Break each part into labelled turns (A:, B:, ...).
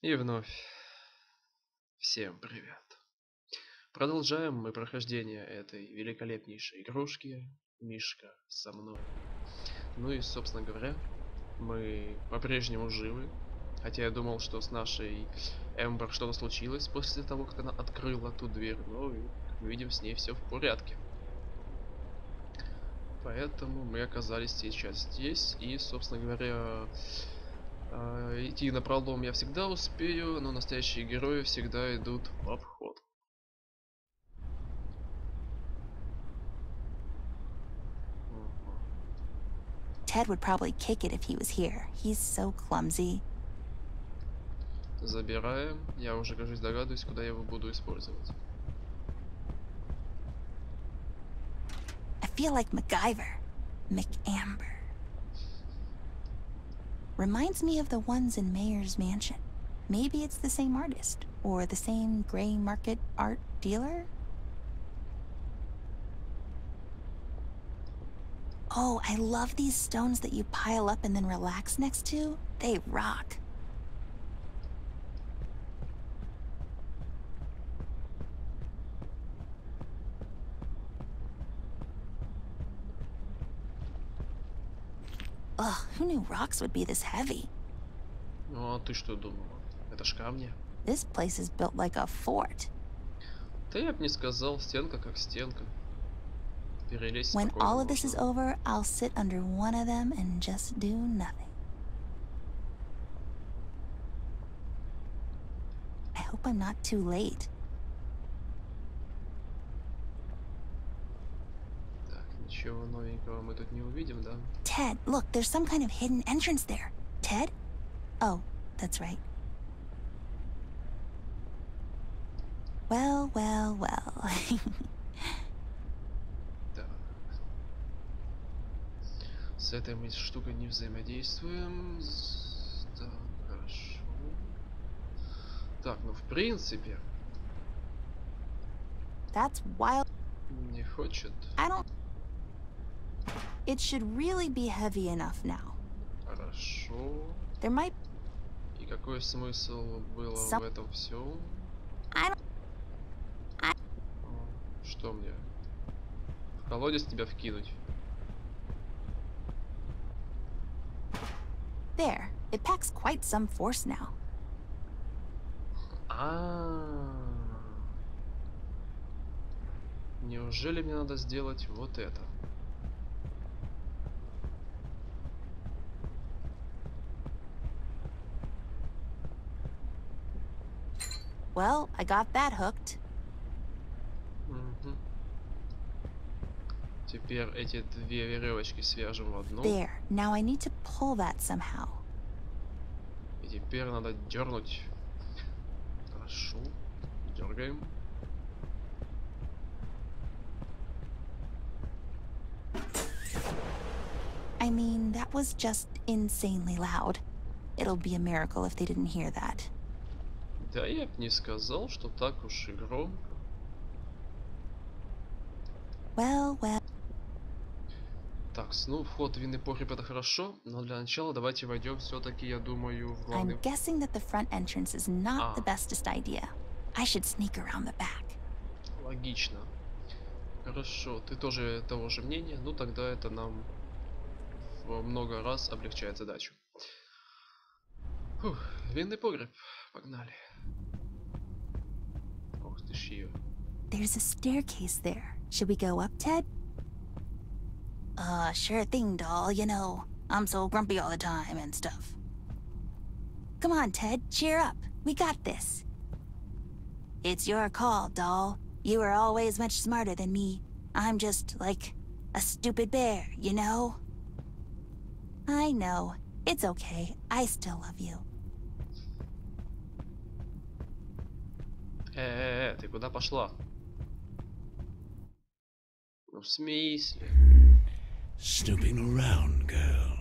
A: И вновь всем привет. Продолжаем мы прохождение этой великолепнейшей игрушки Мишка со мной. Ну и, собственно говоря, мы по-прежнему живы. Хотя я думал, что с нашей Эмбер что-то случилось после того, как она открыла ту дверь. Но, как мы видим, с ней все в порядке. Поэтому мы оказались сейчас здесь. И, собственно говоря, идти на пролом я всегда успею, но настоящие герои всегда идут в обход.
B: Ted would probably kick it if he was here. He's so clumsy.
A: Забираем. Я уже, кажется, догадываюсь, куда я его буду использовать.
B: I feel like MacGyver. McAmber. Reminds me of the ones in Mayor's mansion. Maybe it's the same artist, or the same gray market art dealer? Oh, I love these stones that you pile up and then relax next to. They rock. Ugh, who knew rocks would be this heavy?
A: Ну, а ты что думала? Это ж камни.
B: This place is built like a fort.
A: Да я бы не сказал, стенка как стенка. Перелезть
B: When
A: спокойно
B: all of this is
A: можно.
B: over, I'll sit under one of them and just do nothing. I hope I'm not too late.
A: Так, ничего новенького мы тут не увидим, да?
B: Ted, look, there's some kind of hidden entrance there. Ted? Oh, that's right. Well, well, well.
A: Так. С этой мы штукой не взаимодействуем. Так, хорошо. Так, ну в принципе,
B: That's wild.
A: не хочет.
B: I don't... It should really be heavy enough now.
A: Хорошо.
B: There might...
A: И какой смысл было в этом всем?
B: I don't...
A: Что мне? В колодец тебя вкинуть?
B: There. It packs quite some force now.
A: Неужели мне надо сделать вот это?
B: Well, I got that hooked.
A: Угу. Теперь эти две веревочки свяжем в одну.
B: There. Now I need to pull that somehow.
A: И теперь надо дернуть. Хорошо. Дергаем.
B: I mean, that was just insanely loud. It'll be a miracle if they didn't hear that.
A: Да я бы не сказал, что так уж и громко.
B: Well, well.
A: Так, ну вход в винный погреб это хорошо, но для начала давайте войдем все-таки, я думаю, в главный.
B: I'm guessing that the front entrance is not the bestest idea. I should sneak around the back.
A: Логично. Хорошо, ты тоже того же мнения, ну тогда это нам во много раз облегчает задачу. Фух, винный погреб, погнали. Ох ты ж ее.
B: There's a staircase there. Should we go up, Ted? Sure thing, doll. You know, I'm so grumpy all the time and stuff. Come on, Ted, cheer up. We got this. It's your call, doll. You are always much smarter than me. I'm just, like, a stupid bear, you know? I know. It's okay. I still love you.
A: Ты куда пошла? Ну в смысле?
C: Snooping around, girl.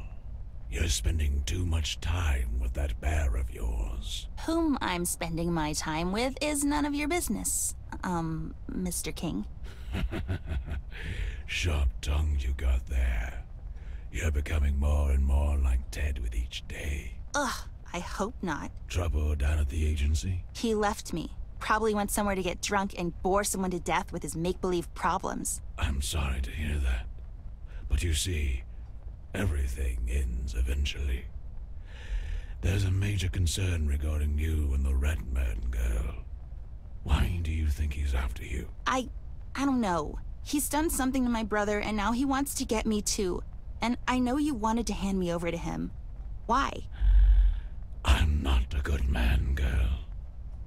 C: You're spending too much time with that bear of yours.
B: Whom I'm spending my time with is none of your business, Mr. King.
C: Sharp tongue you got there. You're becoming more and more like Ted with each day.
B: Ugh, I hope not.
C: Trouble down at the agency?
B: He left me. Probably went somewhere to get drunk and bore someone to death with his make-believe problems.
C: I'm sorry to hear that. But you see, everything ends eventually. There's a major concern regarding you and the Red Man girl. Why do you think he's after you?
B: I don't know. He's done something to my brother, and now he wants to get me too. And I know you wanted to hand me over to him. Why?
C: I'm not a good man, girl.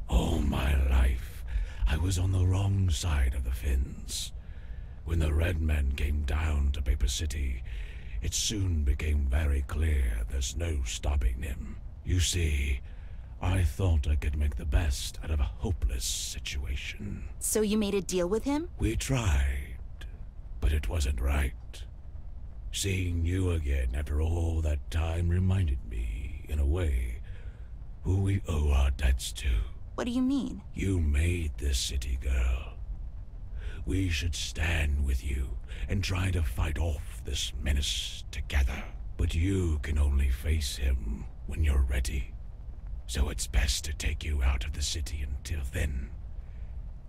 C: All my life, I was on the wrong side of the fence. When the Red Men came down to Paper City, it soon became very clear there's no stopping him. You see, I thought I could make the best out of a hopeless situation.
B: So you made a deal with him?
C: We tried, but it wasn't right. Seeing you again after all that time reminded me, in a way, who we owe our debts to.
B: What do you mean?
C: You made this city, girl. We should stand with you and try to fight off this menace together. But you can only face him when you're ready. So it's best to take you out of the city until then.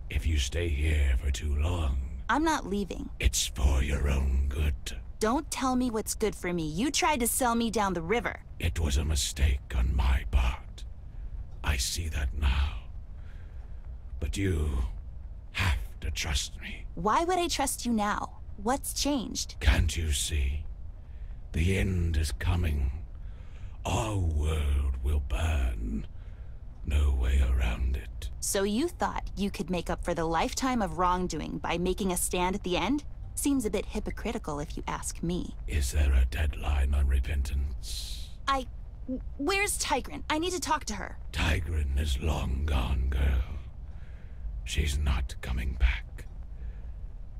C: If you stay here for too long...
B: I'm not leaving.
C: It's for your own good.
B: Don't tell me what's good for me. You tried to sell me down the river.
C: It was a mistake on my part. I see that now. But you have to trust me.
B: Why would I trust you now? What's changed?
C: Can't you see? The end is coming. Our world will burn. No way around it.
B: So you thought you could make up for the lifetime of wrongdoing by making a stand at the end? Seems a bit hypocritical if you ask me.
C: Is there a deadline on repentance?
B: Where's Tigran? I need to talk to her.
C: Tigran is long gone, girl. She's not coming back.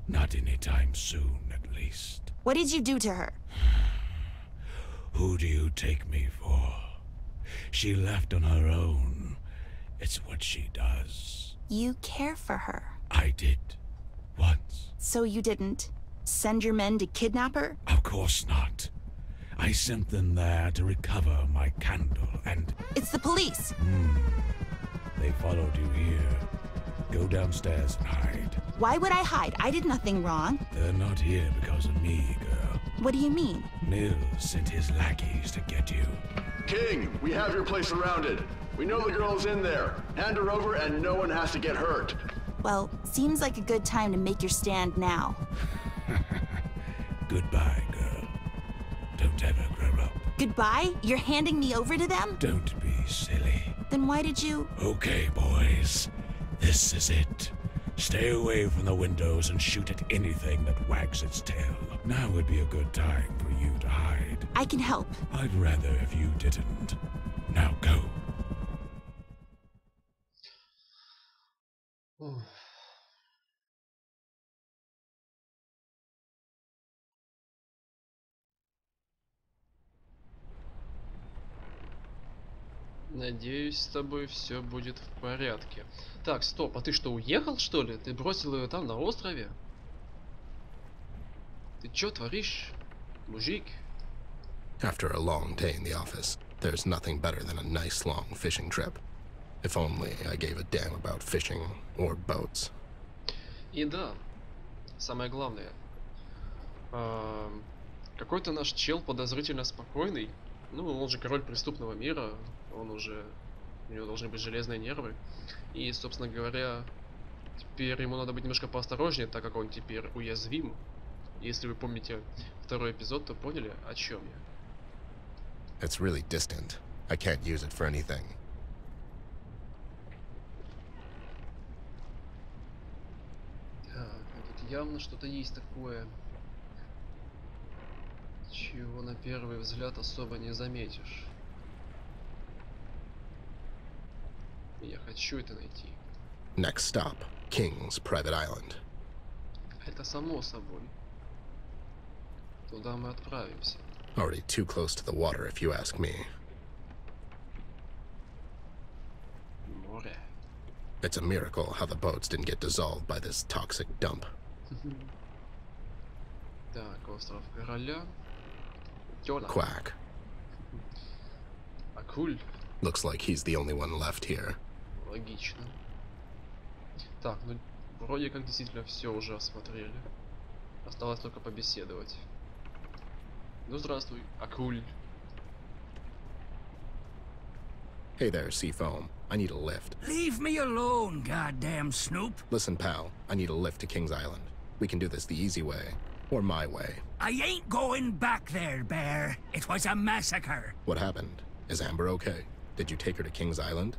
C: Not anytime soon, at least.
B: What did you do to her?
C: Who do you take me for? She left on her own. It's what she does.
B: You care for her.
C: I did. Once.
B: So you didn't send your men to kidnap her?
C: Of course not. I sent them there to recover my candle and...
B: It's the police!
C: They followed you here. Go downstairs and hide.
B: Why would I hide? I did nothing wrong.
C: They're not here because of me, girl.
B: What do you mean?
C: Nil sent his lackeys to get you.
D: King, we have your place surrounded. We know the girl is in there. Hand her over and no one has to get hurt.
B: Well, seems like a good time to make your stand now.
C: Goodbye, girl. Don't ever grow up.
B: Goodbye? You're handing me over to them?
C: Don't be silly.
B: Then why did you...
C: Okay, boys. This is it. Stay away from the windows and shoot at anything that wags its tail. Now would be a good time for you to hide.
B: I can help.
C: I'd rather if you didn't. Now go.
A: Надеюсь, с тобой все будет в порядке. Так, стоп, а ты что, уехал, что ли? Ты бросил ее там, на острове? Ты чё творишь, мужик?
E: After a long day in the office, there's nothing better than a nice long fishing trip. If only I gave a damn about fishing or boats.
A: И да, самое главное. Какой-то наш чел подозрительно спокойный. Ну, он же король преступного мира. У него должны быть железные нервы. И, собственно говоря, теперь ему надо быть немножко поосторожнее, так как он теперь уязвим. Если вы помните второй эпизод, то поняли, о чем я.
E: It's really distant. I can't use it for anything.
A: Так, тут явно что-то есть такое, чего на первый взгляд особо не заметишь. Я хочу это найти.
E: Next stop, King's Private Island.
A: Это само собой. Туда мы отправимся.
E: Already too close to the water, if you ask me.
A: Море.
E: It's a miracle how the boats didn't get dissolved by this toxic dump.
A: Так, остров короля. Тёла.
E: Quack.
A: Акуль.
E: Looks like he's the only one left here.
A: Логично. Так, ну вроде как действительно все уже осмотрели. Осталось только побеседовать. Ну здравствуй, Акуль.
E: Hey there, Seafoam. I need a lift.
F: Leave me alone, goddamn snoop.
E: Listen, pal. I need a lift to King's Island. We can do this the easy way. Or my way.
F: I ain't going back there, Bear. It was a massacre.
E: What happened? Is Amber okay? Did you take her to King's Island?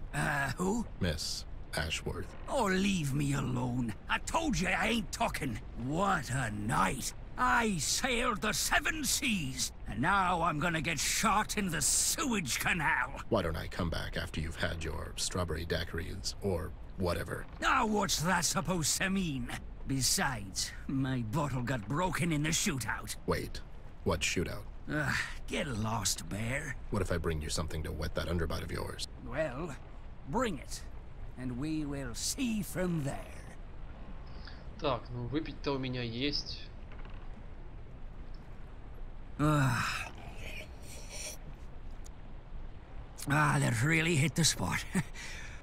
F: Who?
E: Miss Ashworth.
F: Oh, leave me alone. I told you I ain't talking. What a night. I sailed the 7 seas, and now I'm gonna get shot in the sewage canal.
E: Why don't I come back after you've had your strawberry daiquiris, or whatever?
F: Now what's that supposed to mean? Besides, my bottle got broken in the shootout.
E: Wait, what shootout?
F: Get lost, Bear.
E: What if I bring you something to wet that underbite of yours?
F: Well, bring it, and we will see from there.
A: Так, ну выпить-то у меня есть.
F: That really hit the spot.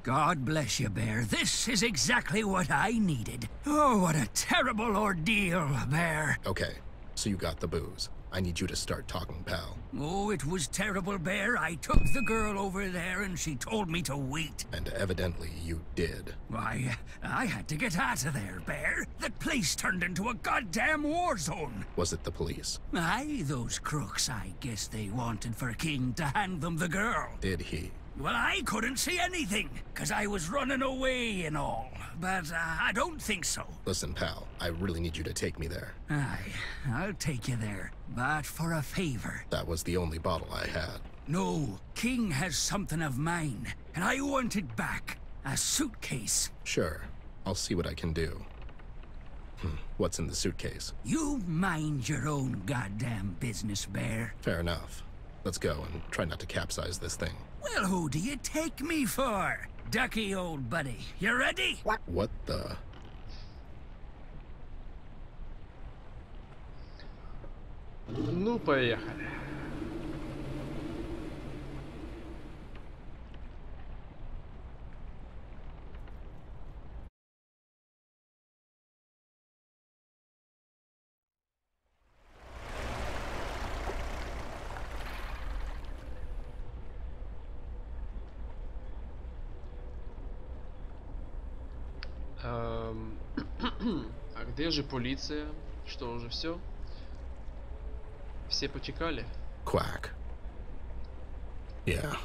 F: God bless you, Bear. This is exactly what I needed. Oh, what a terrible ordeal, Bear.
E: Okay, so you got the booze. I need you to start talking, pal.
F: Oh, it was terrible, Bear. I took the girl over there and she told me to wait.
E: And evidently you did.
F: Why, I had to get out of there, Bear. That place turned into a goddamn war zone.
E: Was it the police?
F: Aye, those crooks. I guess they wanted for King to hand them the girl.
E: Did he?
F: Well, I couldn't see anything, 'cause I was running away and all. But I don't think so.
E: Listen, pal, I really need you to take me there.
F: Aye, I'll take you there, but for a favor.
E: That was the only bottle I had.
F: No, King has something of mine, and I want it back. A suitcase.
E: Sure, I'll see what I can do. What's in the suitcase?
F: You mind your own goddamn business, Bear.
E: Fair enough. Let's go and try not to capsize this thing.
F: Well, who do you take me for? Ducky, old buddy. You ready?
E: What the?
A: Ну, поехали. А где же полиция? Что, уже все? Все потекали?
E: Quack. Yeah.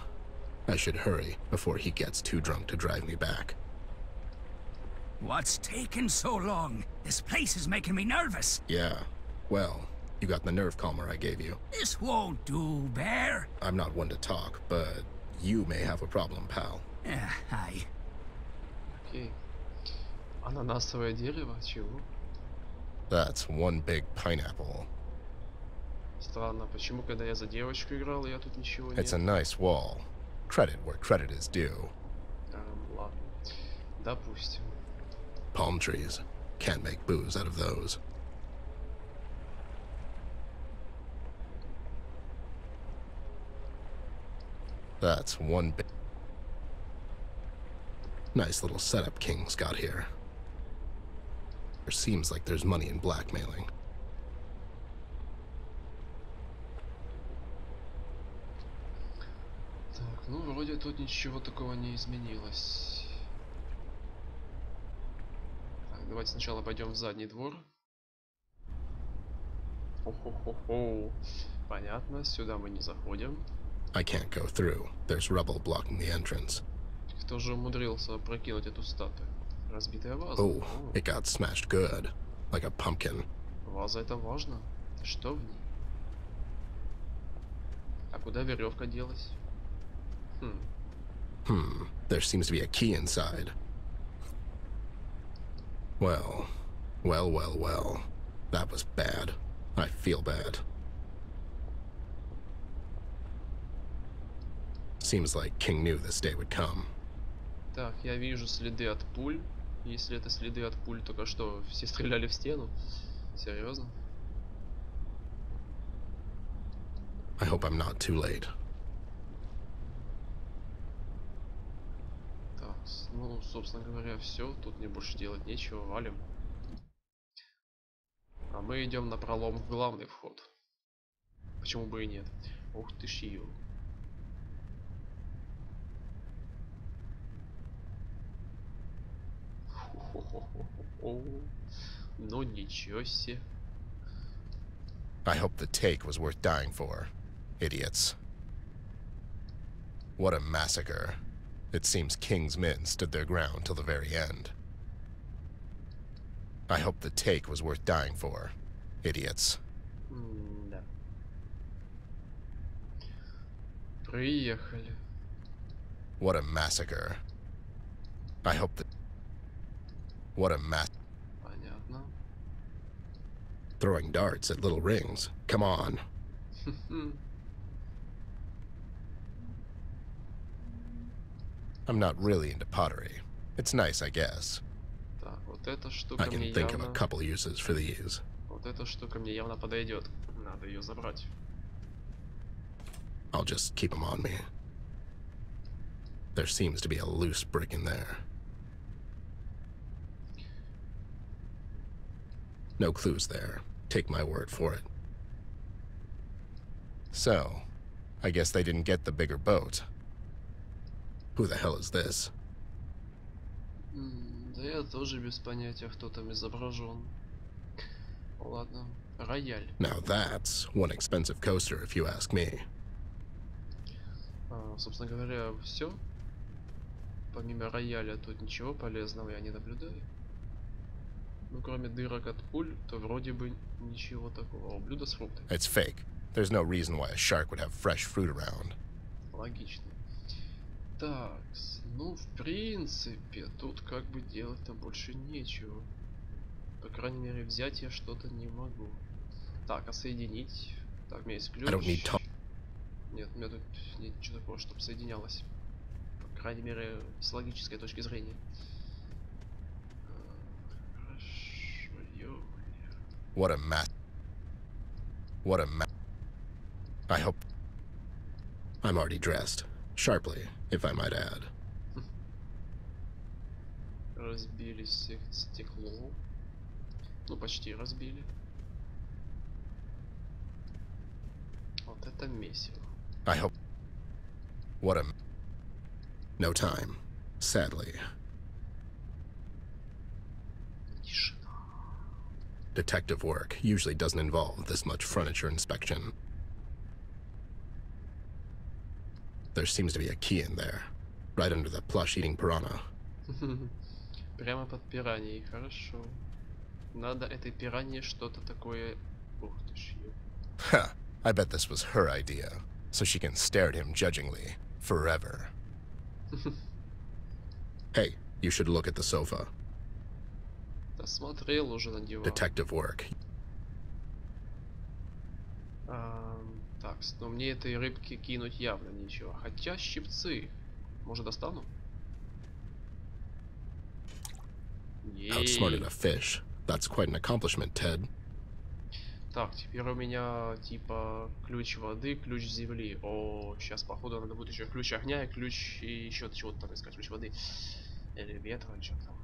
E: I should hurry before he gets too drunk to drive me back.
F: What's taking so long? This place is making me nervous.
E: Yeah. Well, you got the nerve calmer I gave you.
F: This won't do, Bear.
E: I'm not one to talk, but you may have a problem, pal.
F: Aye.
A: Окей. Ананасовое дерево? Чего?
E: That's one big pineapple.
A: Странно, почему, когда я за девочку играл, я тут ничего
E: It's a
A: нет?
E: nice wall. Credit where credit is due.
A: Ладно. Допустим.
E: Palm trees. Can't make booze out of those. That's one big... Nice little setup King's got here. There seems like there's money in blackmailing.
A: Так, ну вроде тут ничего такого не изменилось. Так, давайте сначала пойдем в задний двор. Хо-хо-хо-хо. Понятно, сюда мы не заходим.
E: I can't go through. There's rubble blocking the entrance.
A: Кто же умудрился прокинуть эту статую? Разбитая ваза.
E: Oh,
A: О,
E: it got smashed good. Like a pumpkin.
A: ваза это важно. Что в ней? А куда веревка делась?
E: There seems to be a key inside. Well. That was bad. I feel bad. Seems like King knew this day would come.
A: Так, я вижу следы от пуль. Если это следы от пуль, только что все стреляли в стену? Серьезно?
E: I hope I'm not too late.
A: Ну, собственно говоря, все. Тут мне больше делать нечего. Валим. А мы идем на пролом в главный вход. Почему бы и нет? Ух ты ж ё. Ну ничего себе.
E: I hope the take was worth dying for. Idiots. What a massacre. It seems King's men stood their ground till the very end. I hope the take was worth dying for. Idiots.
A: Да. Приехали.
E: What a massacre. I hope that... What a mass...
A: Понятно.
E: Throwing darts at little rings. Come on. I'm not really into pottery. It's nice, I guess.
A: Так, вот эта штука
E: I
A: мне
E: can think of a
A: явно...
E: couple uses for these.
A: Вот эта штука мне явно подойдет. Надо ее забрать.
E: I'll just keep them on me. There seems to be a loose brick in there. No clues there. Take my word for it. So, I guess they didn't get the bigger boat. Who the hell is this?
A: Да я тоже без понятия, кто там изображен. Ладно, рояль.
E: Now that's one expensive coaster, if you ask me.
A: Собственно говоря, все. Помимо рояля тут ничего полезного я не наблюдаю. Ну, кроме дырок от пуль, то вроде бы ничего такого. О, блюдо с фруктами.
E: It's fake. There's no reason why a shark would have fresh fruit around.
A: Логично. Так, ну, в принципе, тут как бы делать-то больше нечего. По крайней мере, взять я что-то не могу. Так, а соединить? Так, у меня есть ключ. Нет, у меня тут нет ничего такого, чтобы соединялось. По крайней мере, с логической точки зрения. Хорошо,
E: What a mess. What a mess. I hope... I'm already dressed. Sharply, if I might add.
A: Разбили стекло. Ну, почти разбили. Вот это месиво.
E: I hope... What a... No time. Sadly.
A: Тишина.
E: Detective work usually doesn't involve this much furniture inspection. There seems to be a key in there, right under the plush-eating piranha.
A: Прямо под пираньей, хорошо. Надо этой пиранье что-то такое... Ух ты ж, ё.
E: Ha! I bet this was her idea, so she can stare at him judgingly, forever. Hey, you should look at the sofa.
A: Да смотрел уже на диван.
E: Detective work.
A: Так, но мне этой рыбки кинуть явно нечего. Хотя щипцы. Может, достану?
E: Outsmarted a fish. That's quite an accomplishment, Ted.
A: Так, теперь у меня типа ключ воды, ключ земли. О, сейчас походу надо будет еще ключ огня и ключ и еще чего-то там искать. Ключ воды. Или ветра, или что там.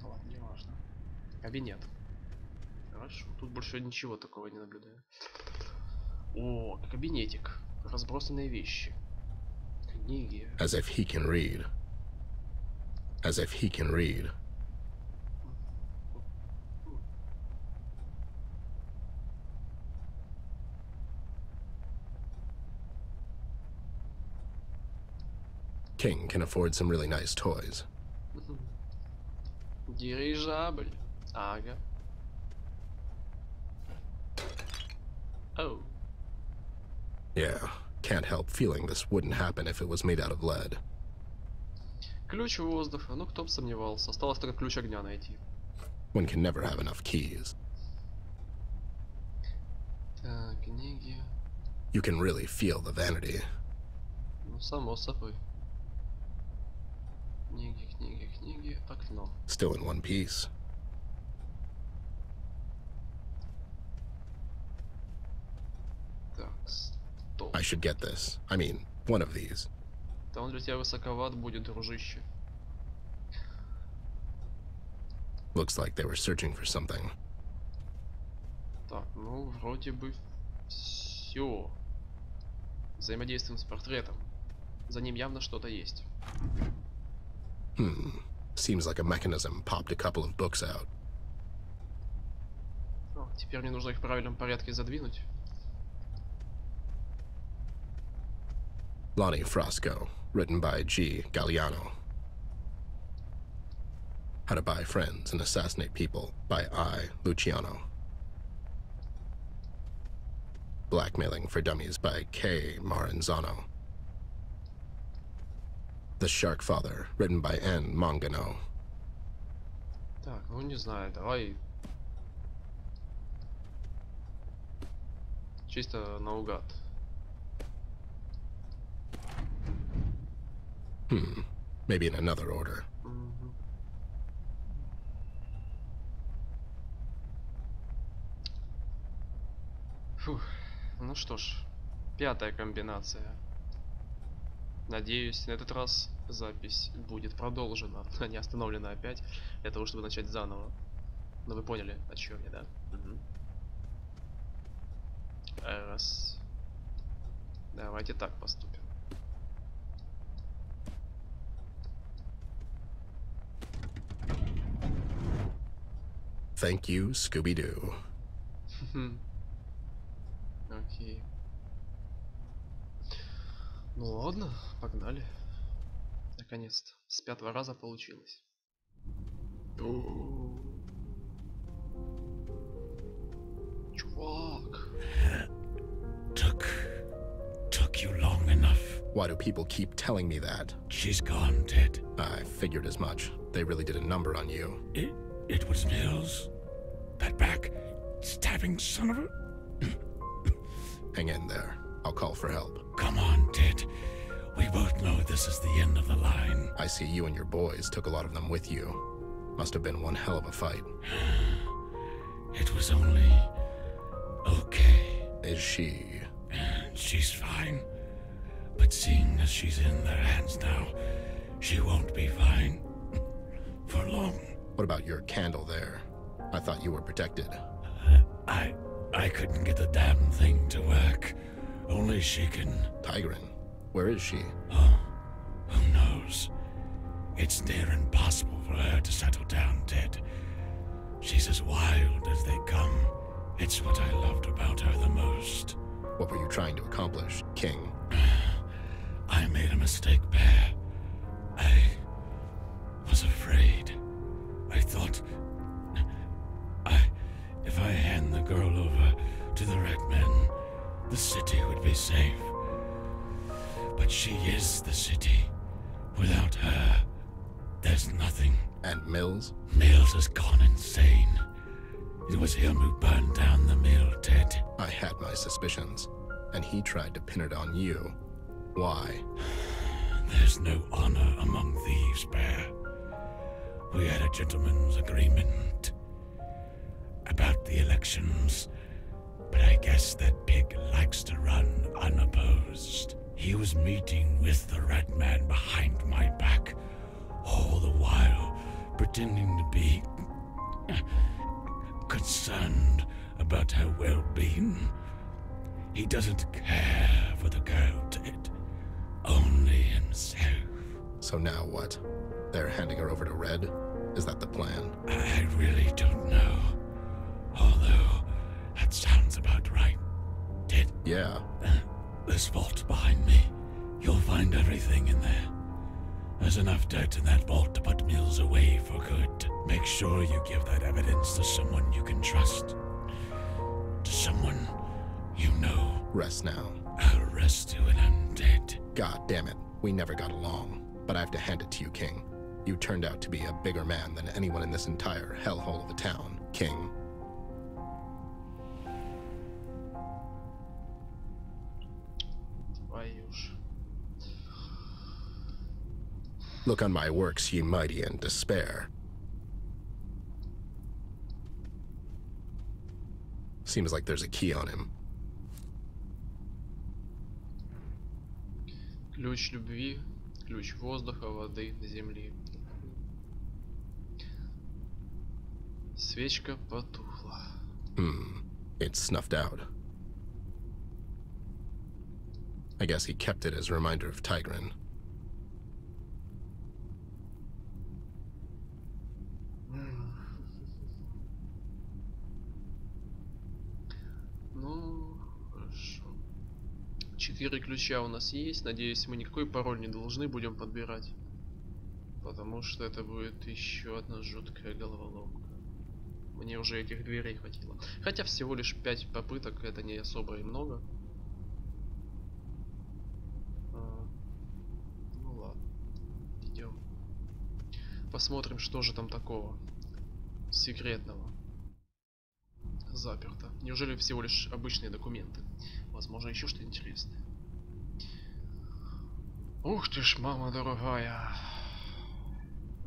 A: Ну ладно, не важно. Кабинет. Хорошо, тут больше ничего такого не наблюдаю. О, кабинетик. Разбросанные вещи. Книги.
E: As if he can read. As if he can read. King can afford some really nice toys.
A: Дирижабль. Ага. Oh.
E: Yeah, can't help feeling this wouldn't happen if it was made out of lead.
A: Ключ воздуха. Ну, кто бы сомневался. Осталось только ключ огня найти.
E: One can never have enough keys.
A: Так, книги.
E: You can really feel the vanity.
A: Ну, само собой. Книги, книги, книги. Окно.
E: Still in one piece.
A: Так, стоп.
E: I should get this. I mean, one of these.
A: Да он для тебя высоковат будет, дружище.
E: Looks like they were searching for something.
A: Так, ну, вроде бы все. Взаимодействуем с портретом. За ним явно что-то есть.
E: Seems like a mechanism popped a couple of books out.
A: О, теперь мне нужно их в правильном порядке задвинуть.
E: Lonnie Frasco, written by G. Galliano. How to Buy Friends and Assassinate People by I. Luciano. Blackmailing for Dummies by K. Maranzano. The Shark Father, written by N. Mangano.
A: Так, ну не знаю, давай чисто наугад.
E: Maybe in another order.
A: Фух, ну что ж, 5-я комбинация. Надеюсь, на этот раз запись будет продолжена, а не остановлена опять, для того, чтобы начать заново. Ну вы поняли, о чем я, да? Раз. Давайте так поступим.
E: Thank you, Scooby-Doo.
A: Окей. Ну ладно, погнали. Наконец-то. С 5-го раза получилось. Чувак.
C: Took you long enough.
E: Why do people keep telling me that?
C: She's gone, Ted.
E: I figured as much. They really did a number on you.
C: It was Mills. That back stabbing son of a...
E: Hang in there. I'll call for help.
C: Come on, Ted. We both know this is the end of the line.
E: I see you and your boys took a lot of them with you. Must have been one hell of a fight.
C: It was only... okay.
E: Is she...
C: She's fine. But seeing as she's in their hands now, she won't be fine. For long.
E: What about your candle there? I thought you were protected.
C: I couldn't get the damn thing to work. Only she can...
E: Tigran, where is she?
C: Oh, who knows? It's near impossible for her to settle down, Ted. She's as wild as they come. It's what I loved about her the most.
E: What were you trying to accomplish, King?
C: I made a mistake, Bear. I was afraid. I thought... if I hand the girl over to the Red Men, the city would be safe. But she is the city. Without her, there's nothing.
E: And Mills?
C: Mills has gone insane. It was him who burned down the mill, Ted.
E: I had my suspicions, and he tried to pin it on you. Why?
C: There's no honor among thieves, Bear. We had a gentleman's agreement about the elections, but I guess that pig likes to run unopposed. He was meeting with the Red Man behind my back, all the while pretending to be concerned about her well-being. He doesn't care for the girl, Ted. Only himself.
E: So now what? They're handing her over to Red? Is that the plan?
C: I really don't know. Although, that sounds about right. Ted?
E: Yeah.
C: This vault behind me. You'll find everything in there. There's enough dirt in that vault to put Mills away for good. Make sure you give that evidence to someone you can trust. To someone you know.
E: Rest now.
C: I'll rest you when I'm dead.
E: God damn it. We never got along. But I have to hand it to you, King. You turned out to be a bigger man than anyone in this entire hellhole of a town, King. Look on my works, ye mighty, and despair. Seems like there's a key on him.
A: Ключ любви, ключ воздуха, воды, земли. Свечка потухла.
E: It's snuffed out. I guess he kept it as a reminder of Tigran.
A: Ну, хорошо. 4 ключа у нас есть. Надеюсь, мы никакой пароль не должны будем подбирать. Потому что это будет еще одна жуткая головоломка. Мне уже этих дверей хватило. Хотя всего лишь 5 попыток, это не особо и много. Ну ладно. Идем. Посмотрим, что же там такого секретного. Заперто. Неужели всего лишь обычные документы? Возможно, еще что-то интересное. Ух ты ж, мама дорогая.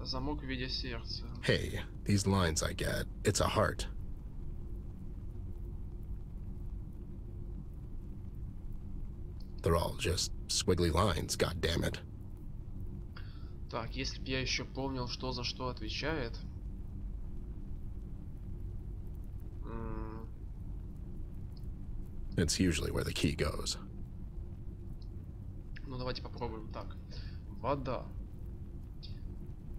A: Замок в виде сердца.
E: Hey, these lines I get, it's a heart. They're all just squiggly lines, goddammit.
A: Так, если б я еще помнил, что за что отвечает.
E: It's usually where the key goes.
A: Ну давайте попробуем. Так, вода.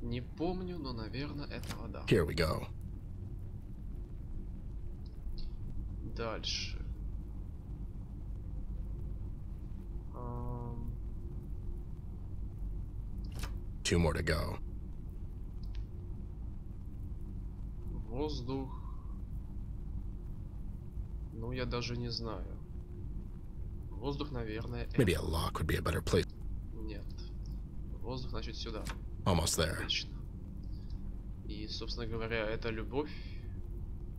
A: Не помню, но, наверное, это вода.
E: Here we go.
A: Дальше.
E: Two more to go.
A: Воздух. Ну, я даже не знаю. Воздух, наверное,
E: Maybe a lock would be a better place.
A: Нет. Воздух, значит, сюда.
E: Almost there.
A: Отлично. И, собственно говоря, это любовь.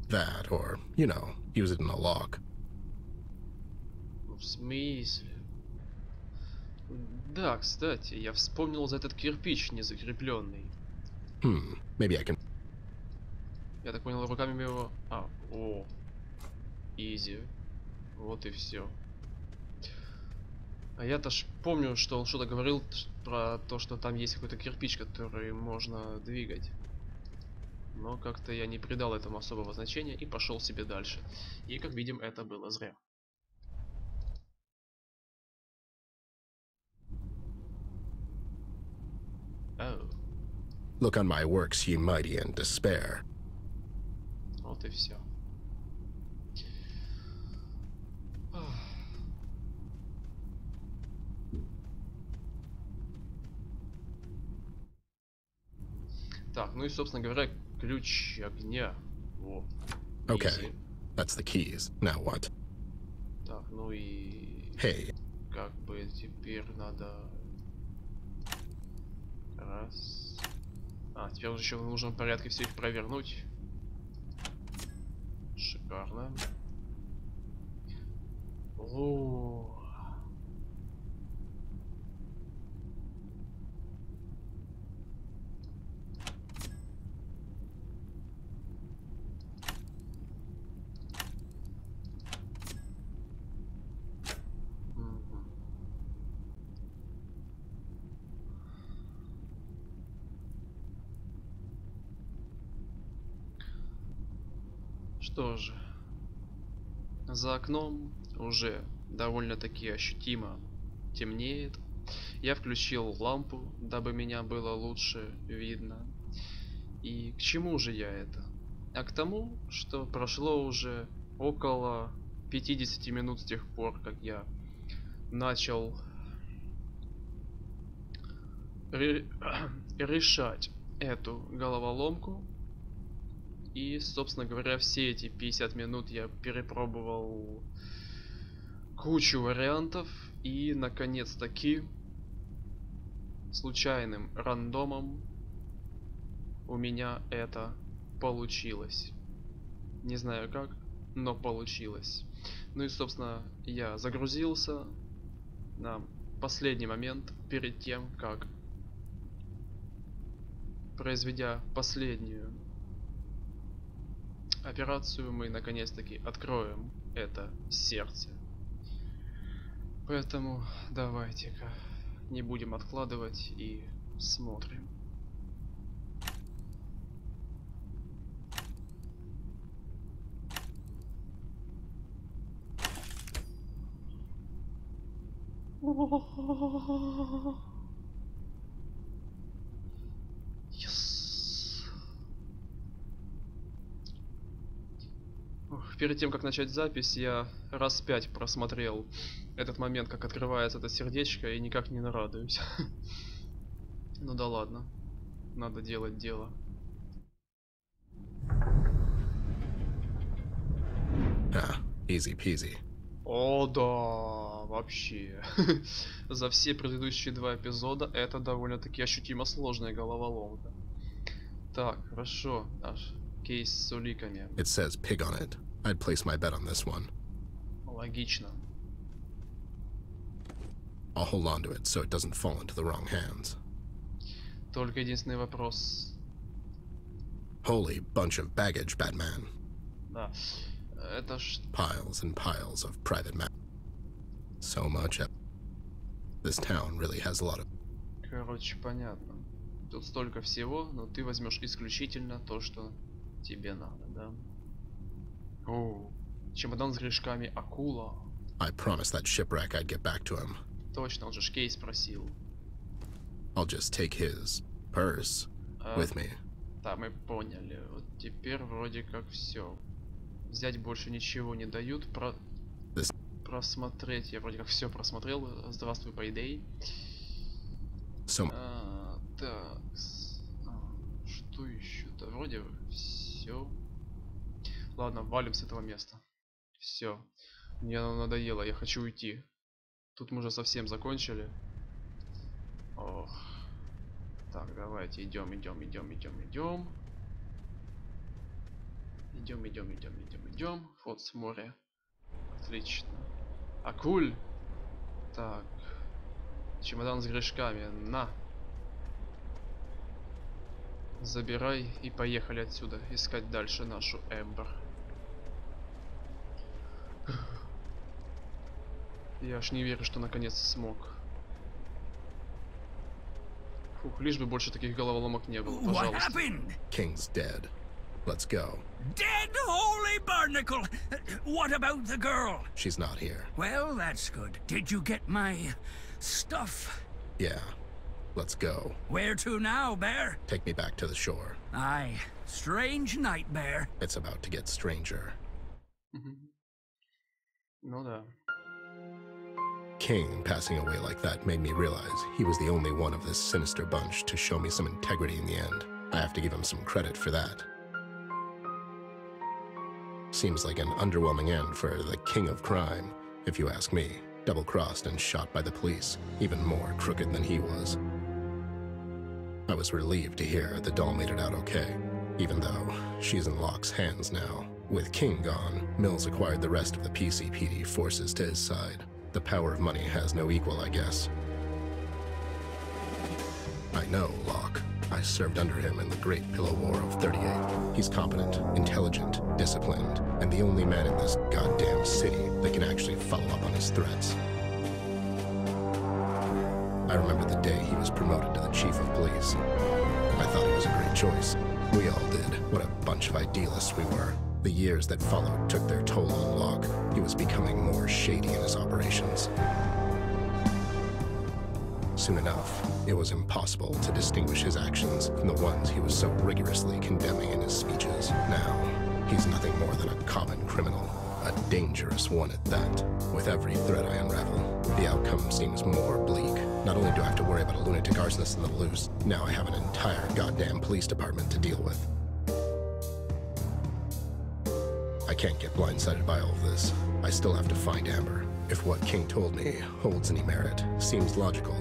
E: That, or, you know, use it in a lock.
A: В смысле? Да, кстати, я вспомнил за этот кирпич незакрепленный.
E: Maybe I can...
A: Я так понял, руками его... Изи. Вот и все. А я-то ж помню, что он что-то говорил про то, что там есть какой-то кирпич, который можно двигать. Но как-то я не придал этому особого значения и пошел себе дальше. И, как видим, это было зря.
E: Look on my works, ye mighty in despair.
A: Вот и все. Так, ну и, собственно говоря, ключ огня. Вот.
E: Okay,
A: Easy.
E: that's the keys. Now what?
A: Так, ну и...
E: Hey,
A: Как бы теперь надо... Раз. Теперь уже еще в нужном порядке все их провернуть. Шикарно. О. Что же, за окном уже довольно-таки ощутимо темнеет. Я включил лампу, дабы меня было лучше видно. И к чему же я это? А к тому, что прошло уже около 50 минут с тех пор, как я начал решать эту головоломку. И, собственно говоря, все эти 50 минут я перепробовал кучу вариантов. И, наконец-таки, случайным рандомом у меня это получилось. Не знаю как, но получилось. Ну и, собственно, я загрузился на последний момент перед тем, как, произведя последнюю операцию, мы наконец-таки откроем это сердце. Поэтому давайте-ка не будем откладывать и смотрим. Перед тем, как начать запись, я раз 5 просмотрел этот момент, как открывается это сердечко, и никак не нарадуюсь. Ну да ладно, надо делать дело.
E: Easy peasy.
A: О да, вообще. За все предыдущие 2 эпизода это довольно-таки ощутимо сложная головоломка. Так, хорошо, наш кейс с уликами.
E: It says pig on it. I'd place my bet on this one.
A: Логично.
E: I'll hold on to it so it doesn't fall into the wrong hands.
A: Только единственный вопрос.
E: Holy bunch of baggage, Batman.
A: Да. Это ж...
E: Piles and piles of private matter. So much. This town really has a lot of...
A: Короче, понятно. Тут столько всего, но ты возьмешь исключительно то, что тебе надо, да? О, чемодан с грешками акула.
E: I promised that shipwreck I'd get back to him.
A: Точно, он же кейс просил.
E: I'll just take his purse with me.
A: Да, мы поняли. Вот теперь вроде как все. Взять больше ничего не дают. Просмотреть. Я вроде как все просмотрел. Здравствуй, по идее. Так. Что еще-то? Вроде все. Ладно, валим с этого места. Все. Мне надоело, я хочу уйти. Тут мы уже совсем закончили. Ох. Так, давайте идем. Идем. Вот с моря. Отлично. Акуль. Так. Чемодан с грешками. На. Забирай и поехали отсюда. Искать дальше нашу Эмбер. Я аж не верю, что наконец смог. Фух, лишь бы больше таких головоломок не было, пожалуйста.
E: King's dead. Let's go.
F: Dead holy barnacle! What about the girl?
E: She's not here.
F: Well, that's good. Did you get my stuff?
E: Yeah. Let's go.
F: Where to now, Bear?
E: Take me back to the shore.
F: Aye. Strange night, Bear.
E: It's about to get stranger.
A: Ну да.
E: King passing away like that made me realize he was the only one of this sinister bunch to show me some integrity in the end. I have to give him some credit for that. Seems like an underwhelming end for the king of crime, if you ask me. Double-crossed and shot by the police, even more crooked than he was. I was relieved to hear the doll made it out okay, even though she's in Locke's hands now. With King gone, Mills acquired the rest of the PCPD forces to his side. The power of money has no equal, I guess. I know Locke. I served under him in the Great Pillow War of 38. He's competent, intelligent, disciplined, and the only man in this goddamn city that can actually follow up on his threats. I remember the day he was promoted to the chief of police. I thought he was a great choice. We all did. What a bunch of idealists we were. The years that followed took their toll on Locke. He was becoming more shady in his operations. Soon enough, it was impossible to distinguish his actions from the ones he was so rigorously condemning in his speeches. Now, he's nothing more than a common criminal, a dangerous one at that. With every thread I unravel, the outcome seems more bleak. Not only do I have to worry about a lunatic arsonist in the loose, now I have an entire goddamn police department to deal with. I can't get blindsided by all of this. I still have to find Amber. If what King told me holds any merit, seems logical,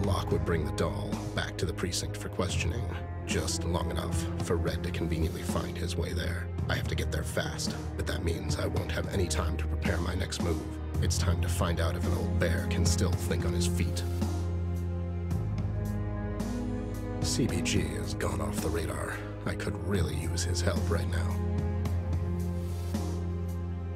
E: Locke would bring the doll back to the precinct for questioning, just long enough for Red to conveniently find his way there. I have to get there fast, but that means I won't have any time to prepare my next move. It's time to find out if an old bear can still think on his feet. CBG has gone off the radar. I could really use his help right now.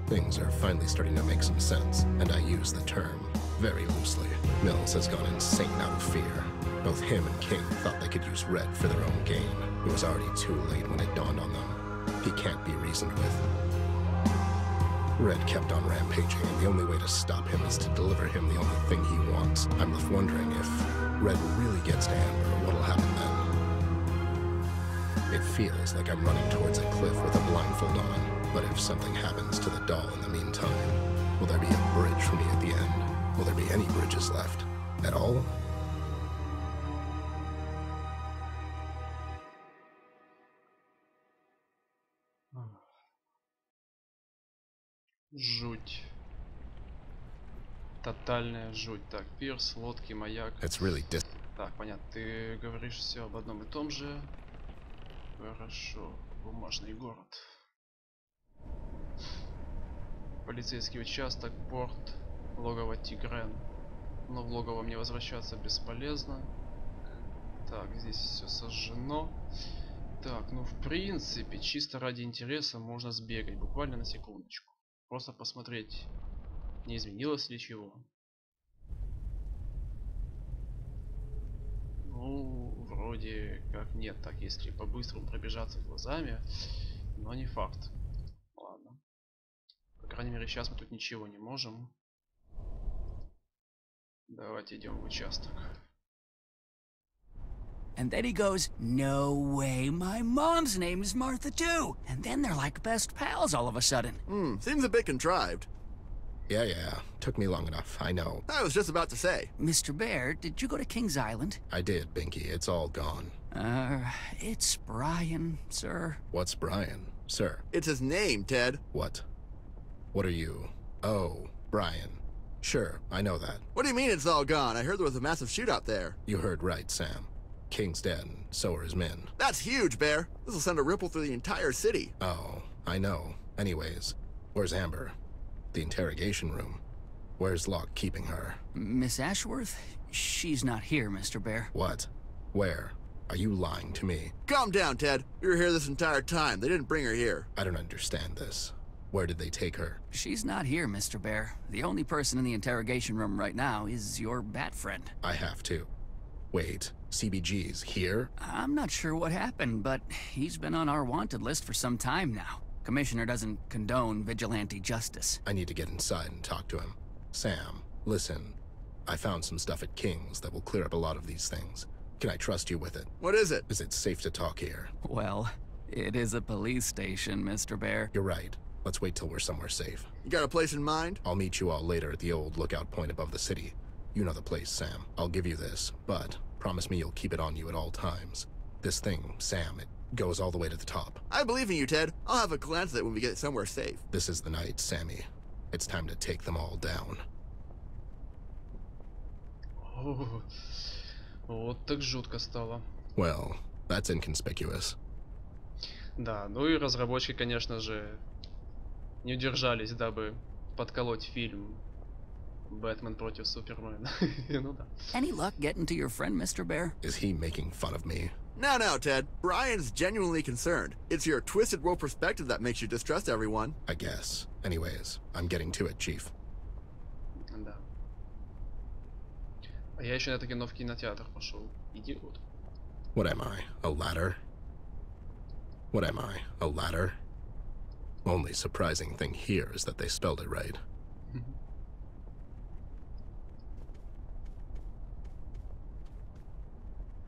E: Things are finally starting to make some sense, and I use the term very loosely. Mills has gone insane out of fear. Both him and King thought they could use Red for their own gain. It was already too late when it dawned on them. He can't be reasoned with. Red kept on rampaging, and the only way to stop him is to deliver him the only thing he wants. I'm left wondering if Red really gets to Amber, what'll happen then? It feels like I'm running towards a cliff with a blindfold on, but if something happens to the doll in the meantime, will there be a bridge for me at the end? Will there be any bridges left? At all?
A: Жуть. Тотальная жуть. Так, пирс, лодки, маяк.
E: It's really
A: Так, понятно. Ты говоришь все об одном и том же. Хорошо. Бумажный город. Полицейский участок, порт, логово Тигрен. Но в логово мне возвращаться бесполезно. Так, здесь все сожжено. Так, ну в принципе, чисто ради интереса можно сбегать, буквально на секундочку. Просто посмотреть, не изменилось ли чего. Ну, вроде как нет. Так, если по-быстрому пробежаться глазами, но не факт. Ладно. По крайней мере, сейчас мы тут ничего не можем. Давайте идем в участок.
F: And then he goes, "No way, my mom's name is Martha too." And then they're like best pals all of a sudden.
D: Seems a bit contrived.
E: Yeah. Took me long enough, I know.
D: I was just about to say.
F: Mr. Bear, did you go to King's Island?
E: I did, Binky. It's all gone.
F: It's Brian, sir.
E: What's Brian, sir?
D: It's his name, Ted.
E: What? What are you? Oh, Brian. Sure, I know that.
D: What do you mean it's all gone? I heard there was a massive shootout there.
E: You heard right, Sam. King's dead, and so are his men.
D: That's huge, Bear. This will send a ripple through the entire city.
E: Oh, I know. Anyways, where's Amber? The interrogation room. Where's Locke keeping her?
F: Miss Ashworth? She's not here, Mr. Bear.
E: What? Where? Are you lying to me?
D: Calm down, Ted. You were here this entire time. They didn't bring her here.
E: I don't understand this. Where did they take her?
F: She's not here, Mr. Bear. The only person in the interrogation room right now is your bat friend.
E: I have to. Wait, CBG's here?
F: I'm not sure what happened, but he's been on our wanted list for some time now. Commissioner doesn't condone vigilante justice.
E: I need to get inside and talk to him. Sam, listen. I found some stuff at King's that will clear up a lot of these things. Can I trust you with it?
D: What is it?
E: Is it safe to talk here?
F: Well, it is a police station, Mr. Bear.
E: You're right. Let's wait till we're somewhere safe.
D: You got a place in mind?
E: I'll meet you all later at the old lookout point above the city. You know the place, Sam. I'll give you this, but promise me you'll keep it on you at all times. This thing, Sam, it goes all the way to the top.
D: I believe in you, Ted. I'll have a glance at it when we get somewhere safe.
E: This is the night, Sammy. It's time to take them all down.
A: Вот так жутко стало.
E: Well, that's inconspicuous.
A: Да, ну и разработчики, конечно же, не удержались, дабы подколоть фильм Бэтмен против Супермена. Ну да.
F: Any luck getting to your friend, Mr. Bear?
E: Is he making fun of me?
D: No, Ted. Brian's genuinely concerned. It's your twisted world perspective that makes you distrust everyone.
E: I guess. Anyways, I'm getting to it, Chief.
A: Да. А я еще на это кино в кинотеатр пошел. Идиот.
E: What am I? A ladder? What am I? A ladder? Only surprising thing here is that they spelled it right.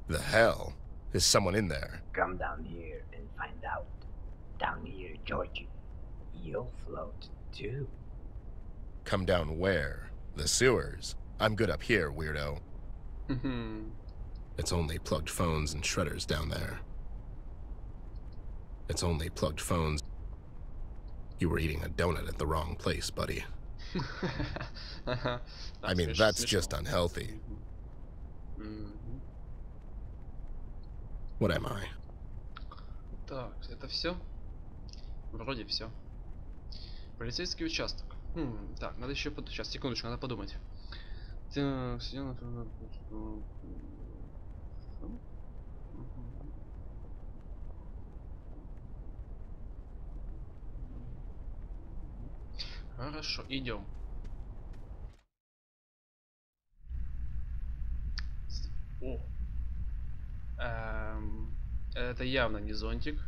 E: The hell? Is someone in there?
G: Come down here and find out. Down here, Georgie. You'll float too.
E: Come down where? The sewers? I'm good up here, weirdo. It's only plugged phones and shredders down there. It's only plugged phones. You were eating a donut at the wrong place, buddy. I mean, that's just unhealthy. What am I?
A: Так, это все? Вроде все. Полицейский участок. Так, надо еще сейчас, секундочку, надо подумать. Так, хорошо, идем. О. Это явно не зонтик.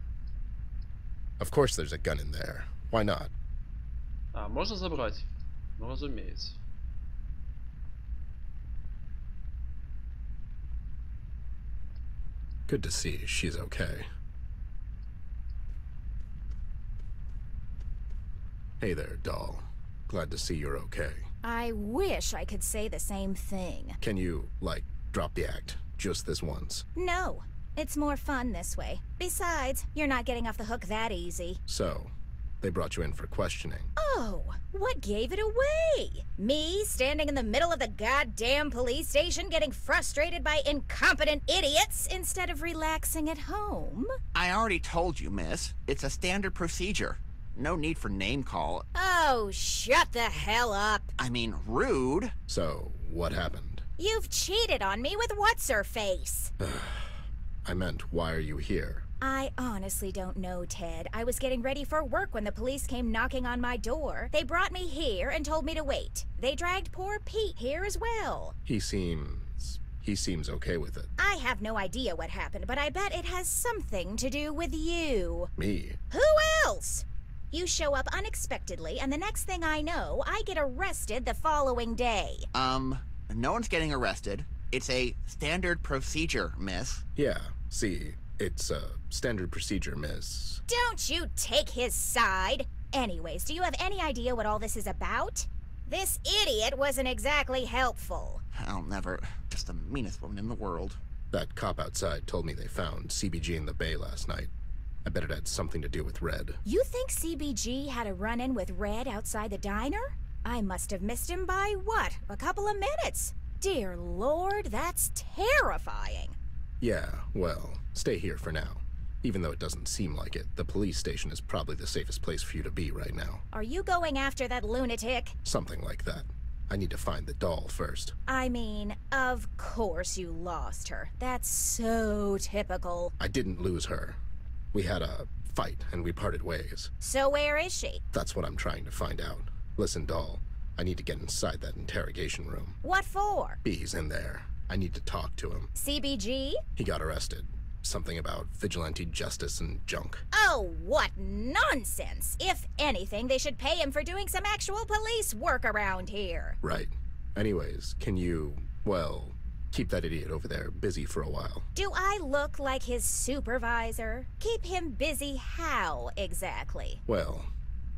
E: Of course there's a gun in there. Why not?
A: А, можно забрать? Ну, разумеется.
E: Good to see she's okay. Hey there, doll. Glad to see you're okay.
H: I wish I could say the same thing.
E: Can you, like, drop the act? Just this once.
H: No, it's more fun this way. Besides, you're not getting off the hook that easy.
E: So, they brought you in for questioning.
H: Oh, what gave it away? Me standing in the middle of the goddamn police station getting frustrated by incompetent idiots instead of relaxing at home?
I: I already told you, miss. It's a standard procedure. No need for name call.
H: Oh, shut the hell up.
I: I mean, rude.
E: So, what happened?
H: You've cheated on me with what's-her-face.
E: I meant, why are you here?
H: I honestly don't know, Ted. I was getting ready for work when the police came knocking on my door. They brought me here and told me to wait. They dragged poor Pete here as well.
E: He seems okay with it.
H: I have no idea what happened, but I bet it has something to do with you.
E: Me?
H: Who else? You show up unexpectedly, and the next thing I know, I get arrested the following day.
I: No one's getting arrested. It's a standard procedure, miss.
E: Yeah, see, it's a standard procedure, miss.
H: Don't you take his side. Anyways, do you have any idea what all this is about? This idiot wasn't exactly helpful.
I: I'll never. Just the meanest woman in the world.
E: That cop outside told me they found CBG in the bay last night. I bet it had something to do with Red.
H: You think CBG had a run-in with Red outside the diner? I must have missed him by, what, a couple of minutes? Dear Lord, that's terrifying.
E: Yeah, well, stay here for now. Even though it doesn't seem like it, the police station is probably the safest place for you to be right now.
H: Are you going after that lunatic?
E: Something like that. I need to find the doll first.
H: I mean, of course you lost her. That's so typical.
E: I didn't lose her. We had a fight, and we parted ways.
H: So where is she?
E: That's what I'm trying to find out. Listen, doll, I need to get inside that interrogation room.
H: What for?
E: B's in there. I need to talk to him.
H: CBG?
E: He got arrested. Something about vigilante justice and junk.
H: Oh, what nonsense! If anything, they should pay him for doing some actual police work around here.
E: Right. Anyways, can you, well, keep that idiot over there busy for a while?
H: Do I look like his supervisor? Keep him busy how, exactly?
E: Well,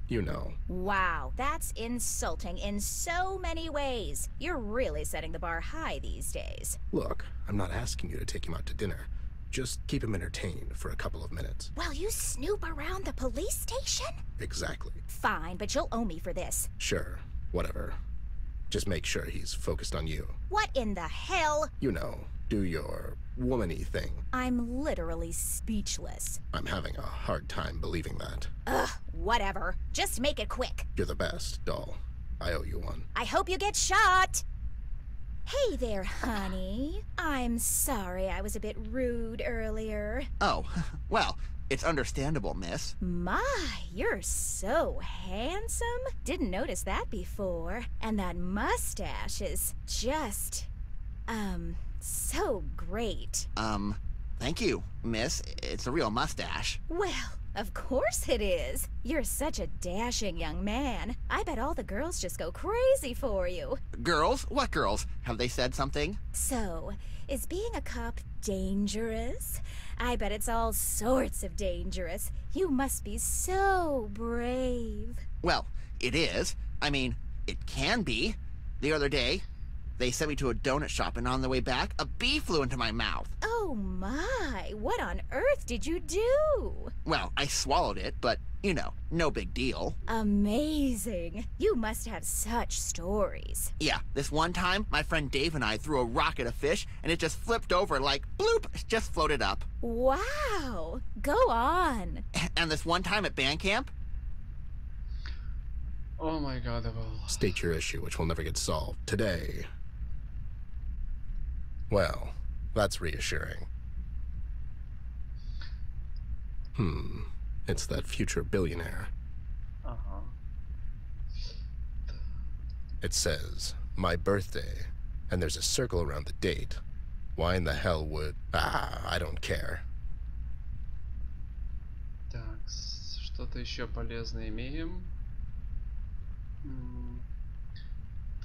E: you know.
H: Wow, that's insulting in so many ways. You're really setting the bar high these days.
E: Look, I'm not asking you to take him out to dinner. Just keep him entertained for a couple of minutes.
H: While you snoop around the police station?
E: Exactly.
H: Fine, but you'll owe me for this.
E: Sure, whatever. Just make sure he's focused on you.
H: What in the hell?
E: You know, do your woman-y thing.
H: I'm literally speechless.
E: I'm having a hard time believing that.
H: Ugh, whatever. Just make it quick.
E: You're the best, doll. I owe you one.
H: I hope you get shot! Hey there, honey. I'm sorry I was a bit rude earlier.
I: Oh, well, it's understandable, miss.
H: My, you're so handsome. Didn't notice that before. And that mustache is just, so great.
I: Thank you, miss. It's a real mustache.
H: Well, of course it is. You're such a dashing young man. I bet all the girls just go crazy for you.
I: Girls? What girls? Have they said something?
H: So, is being a cop dangerous? I bet it's all sorts of dangerous. You must be so brave.
I: Well, it is. I mean, it can be. The other day, they sent me to a donut shop, and on the way back, a bee flew into my mouth.
H: Oh my, what on earth did you do?
I: Well, I swallowed it, but, you know, no big deal.
H: Amazing. You must have such stories.
I: Yeah, this one time, my friend Dave and I threw a rock at a fish, and it just flipped over like, bloop, just floated up.
H: Wow, go on.
I: And this one time at band camp,
A: Oh my god, well.
E: State your issue, which will never get solved today. Well, that's reassuring. It's that future billionaire.
A: Uh-huh.
E: It says, my birthday, and there's a circle around the date. Why in the hell would... I don't care.
A: Так, что-то еще полезное имеем.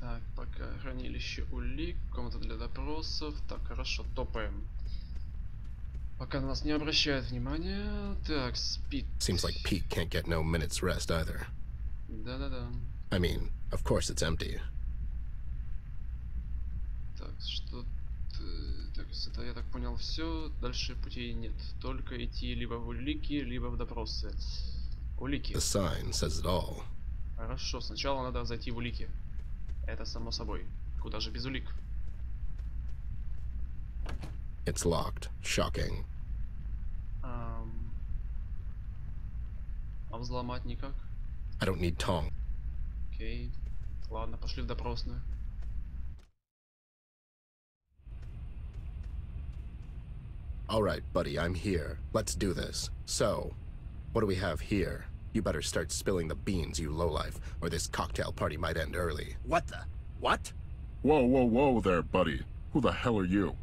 A: Так, пока хранилище улик, комната для допросов. Так, хорошо, топаем. Пока на нас не обращают внимания. Так, спит.
E: Seems like Pete can't get no minute's rest either.
A: Да-да-да.
E: I mean, of course it's empty.
A: Так, что... Так, это я так понял все. Дальше путей нет. Только идти либо в улики, либо в допросы. Улики.
E: The sign says it all.
A: Хорошо, сначала надо зайти в улики. Это само собой. Куда же без улик?
E: It's locked. Shocking.
A: А взломать никак?
E: I don't need tong.
A: Окей. Ладно, пошли в допросную.
E: Alright, buddy, I'm here. Let's do this. So, what do we have here? You better start spilling the beans, you lowlife, or this cocktail party might end early.
I: What the? What?
J: Whoa, whoa, whoa there, buddy. Who the hell are you?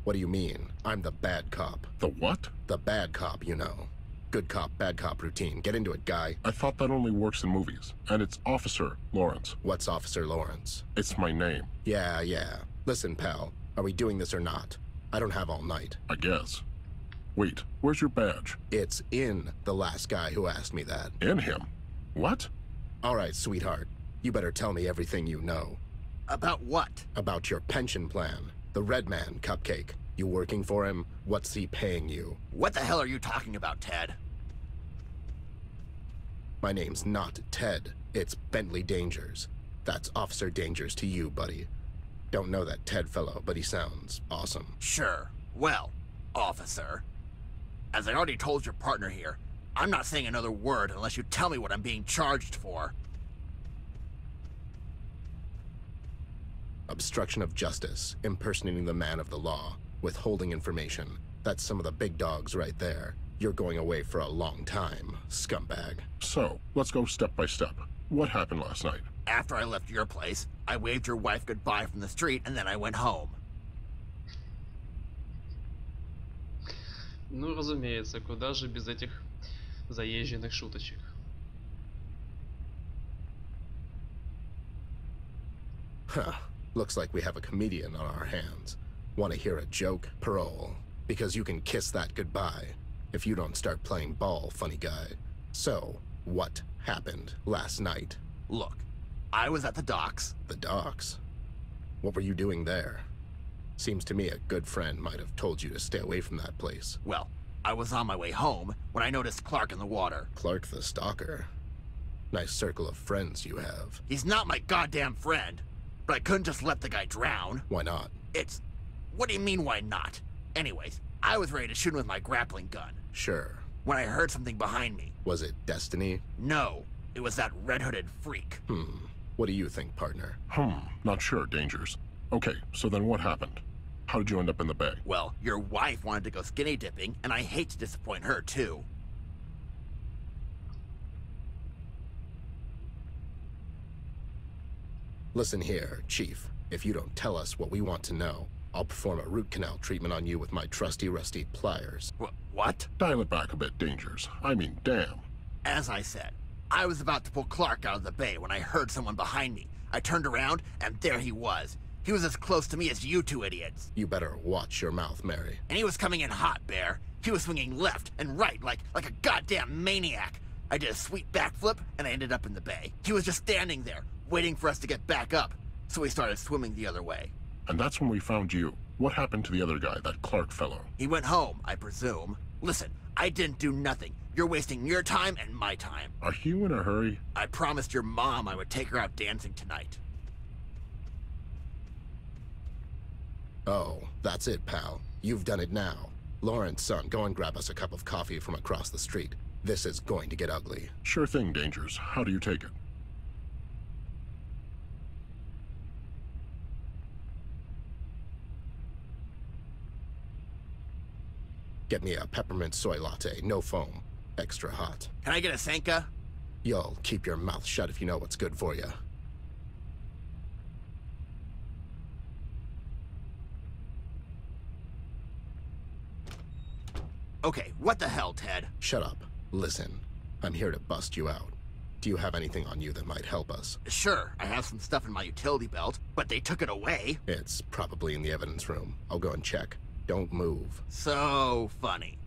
E: What do you mean? I'm the bad cop.
J: The what?
E: The bad cop, you know. Good cop, bad cop routine. Get into it, guy.
J: I thought that only works in movies. And it's Officer Lawrence.
E: What's Officer Lawrence?
J: It's my name.
E: Yeah. Listen, pal. Are we doing this or not? I don't have all night.
J: I guess. Wait, where's your badge?
E: It's in the last guy who asked me that.
J: In him? What?
E: Alright, sweetheart. You better tell me everything you know.
I: About what?
E: About your pension plan. The Red Man, Cupcake. You working for him? What's he paying you?
I: What the hell are you talking about, Ted?
E: My name's not Ted. It's Bentley Dangers. That's Officer Dangers to you, buddy. Don't know that Ted fellow, but he sounds awesome.
I: Sure. Well, officer, as I already told your partner here, I'm not saying another word unless you tell me what I'm being charged for.
E: Obstruction of justice, impersonating the man of the law, withholding information. That's some of the big dogs right there. You're going away for a long time, scumbag.
J: So, let's go step by step. What happened last night?
I: After I left your place, I waved your wife goodbye from the street and then I went home.
A: Ну, разумеется, куда же без этих заезженных шуточек.
E: Huh. Looks like we have a comedian on our hands. Want to hear a joke? Parole. Because you can kiss that goodbye if you don't start playing ball, funny guy. So, what happened last night?
I: Look, I was at the docks.
E: The docks? What were you doing there? Seems to me a good friend might have told you to stay away from that place.
I: Well, I was on my way home when I noticed Clark in the water.
E: Clark the stalker? Nice circle of friends you have.
I: He's not my goddamn friend, but I couldn't just let the guy drown.
E: Why not?
I: What do you mean, why not? Anyways, I was ready to shoot him with my grappling gun.
E: Sure.
I: When I heard something behind me.
E: Was it destiny?
I: No, it was that red-hooded freak.
E: What do you think, partner?
J: Not sure, Dangers. Okay, so then what happened? How did you end up in the bay?
I: Well, your wife wanted to go skinny dipping, and I hate to disappoint her, too.
E: Listen here, Chief. If you don't tell us what we want to know, I'll perform a root canal treatment on you with my trusty rusty pliers.
I: What?
J: Dial it back a bit, Dangers. I mean, damn.
I: As I said, I was about to pull Clark out of the bay when I heard someone behind me. I turned around, and there he was. He was as close to me as you two idiots.
E: You better watch your mouth, Mary.
I: And he was coming in hot, Bear. He was swinging left and right like a goddamn maniac. I did a sweet backflip, and I ended up in the bay. He was just standing there, waiting for us to get back up. So we started swimming the other way.
J: And that's when we found you. What happened to the other guy, that Clark fellow?
I: He went home, I presume. Listen, I didn't do nothing. You're wasting your time and my time.
J: Are you in a hurry?
I: I promised your mom I would take her out dancing tonight.
E: Oh, that's it, pal. You've done it now. Lawrence, son, go and grab us a cup of coffee from across the street. This is going to get ugly.
J: Sure thing, Dangers. How do you take it?
E: Get me a peppermint soy latte, no foam. Extra hot.
I: Can I get a Sanka?
E: You'll keep your mouth shut if you know what's good for you.
I: Okay, what the hell, Ted?
E: Shut up. Listen, I'm here to bust you out. Do you have anything on you that might help us?
I: Sure, I have some stuff in my utility belt, but they took it away.
E: It's probably in the evidence room. I'll go and check. Don't move.
I: So funny.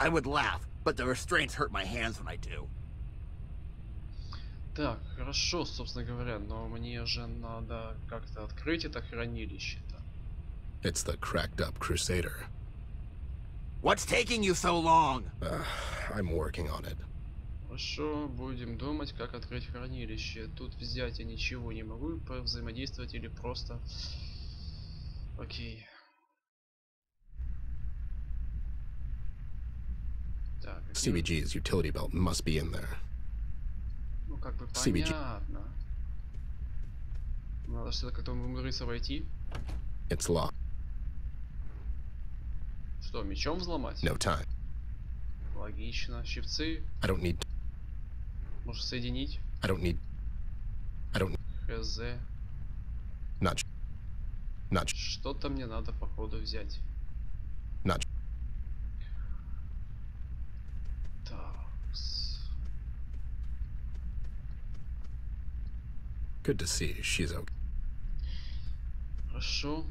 I: I would laugh, but the restraints hurt my hands when I do.
A: Так, хорошо, собственно говоря, но мне же надо как-то открыть это хранилище-то.
E: It's the cracked-up Crusader.
I: What's taking you so long?
E: I'm working on it.
A: Хорошо, будем думать, как открыть хранилище. Тут взять я ничего не могу, взаимодействовать или просто... Окей. Так,
E: CBG's utility belt must be in there.
A: Ну, как бы
E: CBG.
A: понятно. Надо что-то как-то умудриться войти.
E: It's locked.
A: Что, мечом взломать?
E: No time.
A: Логично. Щипцы.
E: I don't need...
A: Может соединить?
E: I don't need...
A: Хз.
E: Not...
A: Что-то мне надо, походу, взять.
E: Not...
A: Такс.
E: Good to see she's okay.
A: Хорошо.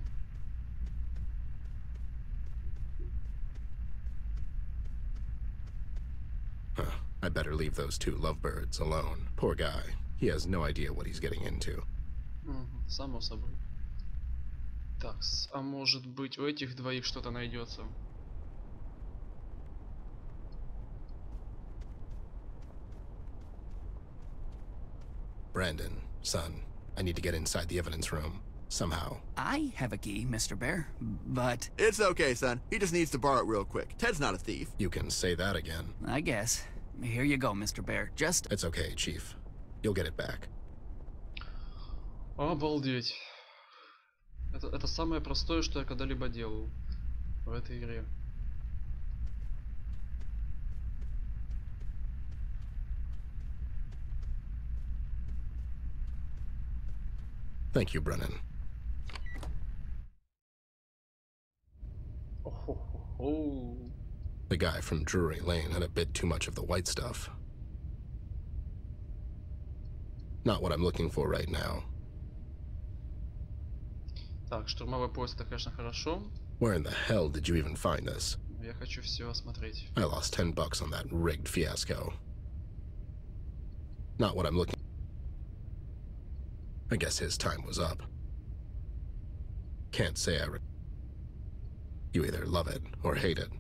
E: I better leave those two lovebirds alone. Poor guy. He has no idea what he's getting into.
A: Само собой. Такс. А может быть, у этих двоих что-то найдется?
E: Brandon, son, I need to get inside the evidence room. Somehow.
F: I have a key, Mr. Bear, but...
I: It's okay, son. He just needs to borrow it real quick. Ted's not a thief.
E: You can say that again.
F: I guess. Here you go, Mr. Bear. Just...
E: It's okay, Chief. You'll get it back.
A: Обалдеть. Это самое простое, что я когда-либо делал в этой игре.
E: Thank you, Brennan. The guy from Drury Lane had a bit too much of the white stuff. Not what I'm looking for right now.
A: Так, штурмовой поезд, это, конечно, хорошо.
E: Where in the hell did you even find this?
A: Я хочу все осмотреть.
E: I lost $10 on that rigged fiasco. Not what I'm looking. I guess his time was up. Can't say You either love it or hate it.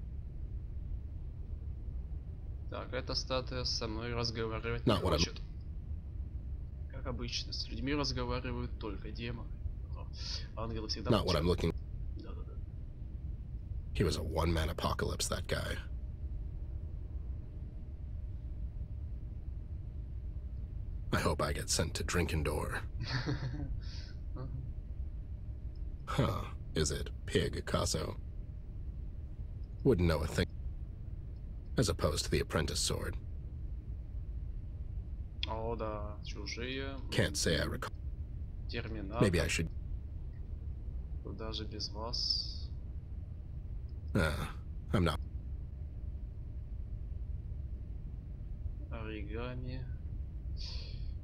A: Так, эта статуя со мной разговаривать
E: Не
A: не хочет. Как обычно, с людьми разговаривают только демоны. Ангелы всегда
E: Not what I'm looking.
A: Да-да-да.
E: He was a one-man apocalypse, that guy. I hope I get sent to Drinking-Door. Huh. Is it Pig Casso? Wouldn't know a thing. As opposed to the apprentice sword.
A: О, да, чужие.
E: Can't say I recall.
A: Терминатор.
E: Maybe I should.
A: Куда же без вас?
E: I'm not.
A: Оригами.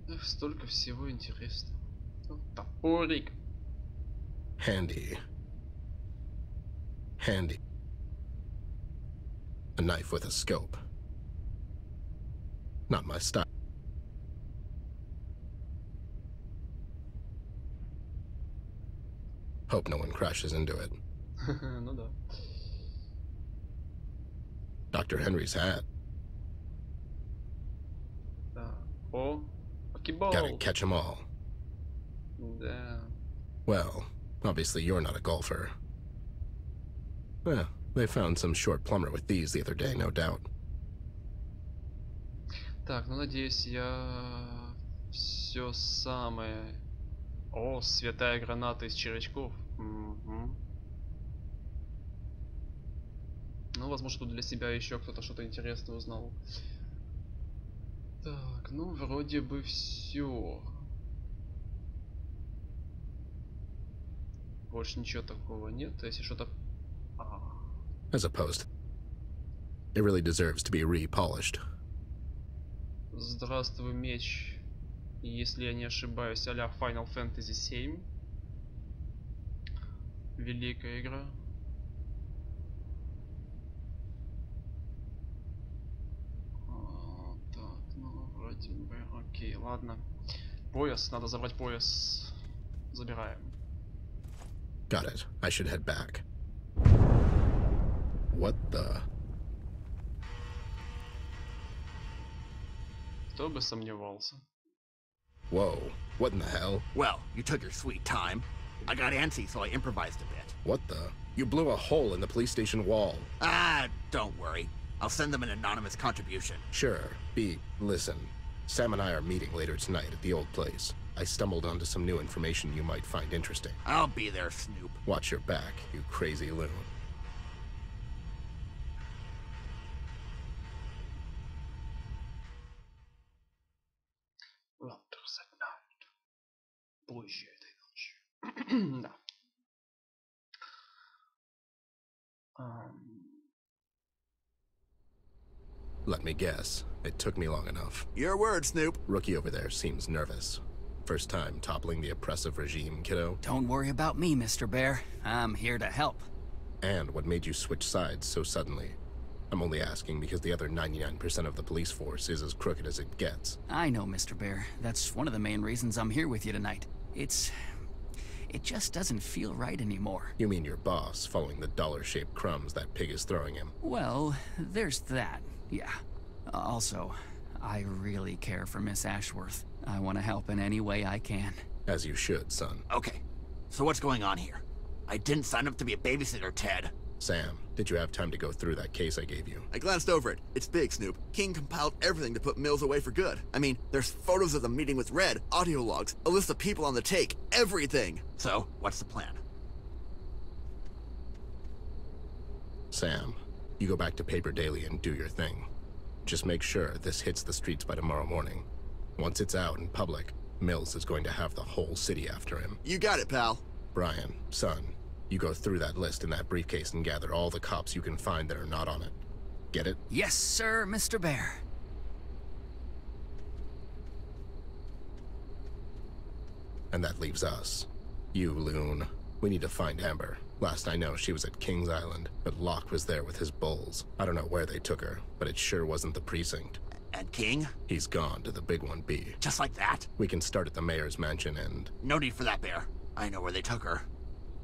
A: Эх, столько всего интересного. Топорик.
E: Handy. Handy. A knife with a scope. Not my style. Hope no one crashes into it.
A: Ну да.
E: Dr. Henry's hat.
A: Да. О, покебол.
E: Gotta catch 'em all.
A: Да.
E: Well, obviously you're not a golfer. Well, they found some short plumber with these the other day, no doubt.
A: Так, ну надеюсь, я все самое. О, святая граната из червячков. Угу. Ну, возможно, тут для себя еще кто-то что-то интересное узнал. Так, ну вроде бы все. Больше ничего такого нет. Если что-то...
E: As opposed, it really deserves to be re-polished.
A: Здравствуй, меч. Если я не ошибаюсь, а-ля Final Fantasy 7. Великая игра. Так, ну вроде бы. Окей, ладно. Пояс, надо забрать пояс. Забираем.
E: Got it. I should head back. What the?
A: Кто бы сомневался.
E: Whoa, what in the hell?
I: Well, you took your sweet time. I got antsy, so I improvised a bit.
E: What the? You blew a hole in the police station wall.
I: Ah, don't worry. I'll send them an anonymous contribution.
E: Sure. B, listen. Sam and I are meeting later tonight at the old place. I stumbled onto some new information you might find interesting.
I: I'll be there, Snoop.
E: Watch your back, you crazy loon.
A: Wonders at night. Позже этой ночью. Да.
E: Let me guess. It took me long enough.
I: Your word, Snoop.
E: Rookie over there seems nervous. First time toppling the oppressive regime, kiddo?
F: Don't worry about me, Mr. Bear. I'm here to help.
E: And what made you switch sides so suddenly? I'm only asking because the other 99% of the police force is as crooked as it gets.
F: I know, Mr. Bear. That's one of the main reasons I'm here with you tonight. It just doesn't feel right anymore.
E: You mean your boss following the dollar-shaped crumbs that pig is throwing him?
F: Well, there's that, yeah. Also, I really care for Miss Ashworth. I want to help in any way I can.
E: As you should, son.
I: Okay, so what's going on here? I didn't sign up to be a babysitter, Ted.
E: Sam, did you have time to go through that case I gave you?
I: I glanced over it. It's big, Snoop. King compiled everything to put Mills away for good. I mean, there's photos of the meeting with Red, audio logs, a list of people on the take, everything. So, what's the plan?
E: Sam, you go back to Paper Daily and do your thing. Just make sure this hits the streets by tomorrow morning. Once it's out in public, Mills is going to have the whole city after him.
I: You got it, pal.
E: Brian, son, you go through that list in that briefcase and gather all the cops you can find that are not on it. Get it?
F: Yes, sir, Mr. Bear.
E: And that leaves us. You, loon. We need to find Amber. Last I know, she was at King's Island, but Locke was there with his bulls. I don't know where they took her, but it sure wasn't the precinct.
I: And King?
E: He's gone to the big one, B.
I: Just like that?
E: We can start at the mayor's mansion and...
I: No need for that, Bear. I know where they took her.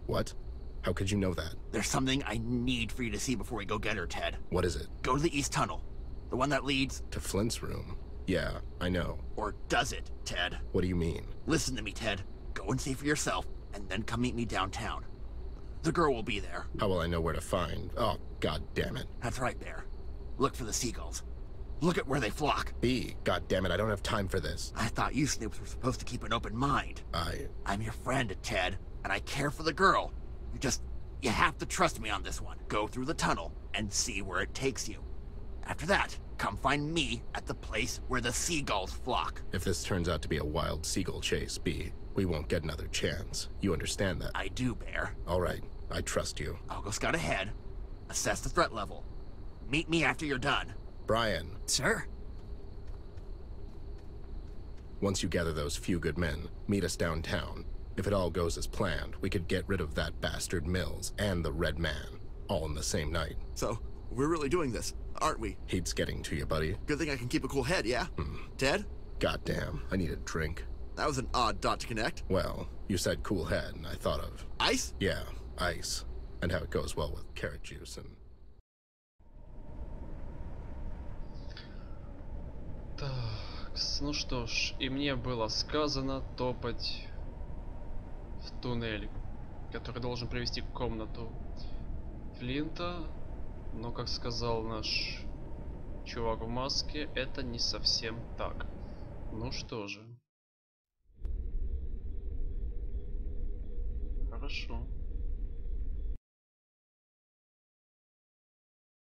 E: What? How could you know that?
I: There's something I need for you to see before we go get her, Ted.
E: What is it?
I: Go to the East Tunnel. The one that leads...
E: To Flint's room. Yeah, I know.
I: Or does it, Ted?
E: What do you mean?
I: Listen to me, Ted. Go and see for yourself, and then come meet me downtown. The girl will be there.
E: How will I know where to find? Oh, god damn it.
I: That's right, Bear. Look for the seagulls. Look at where they flock.
E: B, god damn it, I don't have time for this.
I: I thought you Snoops were supposed to keep an open mind.
E: I'm
I: your friend, Ted, and I care for the girl. You have to trust me on this one. Go through the tunnel and see where it takes you. After that, come find me at the place where the seagulls flock.
E: If this turns out to be a wild seagull chase, B, we won't get another chance. You understand that?
I: I do, Bear.
E: All right, I trust you.
I: I'll go scout ahead, assess the threat level. Meet me after you're done.
E: Brian.
F: Sir?
E: Once you gather those few good men, meet us downtown. If it all goes as planned, we could get rid of that bastard Mills and the Red Man, all in the same night.
I: So, we're really doing this, aren't we?
E: Heat's getting to you, buddy.
I: Good thing I can keep a cool head, yeah? Ted?
E: Goddamn, I need a drink.
I: That was an odd dot to connect.
E: Well, you said cool head, and I thought of...
I: Ice?
E: Yeah, ice. And how it goes well with carrot juice and...
A: Так, ну что ж, и мне было сказано топать в туннель, который должен привести к комнату Флинта, но, как сказал наш чувак в маске, это не совсем так. Ну что же. Хорошо.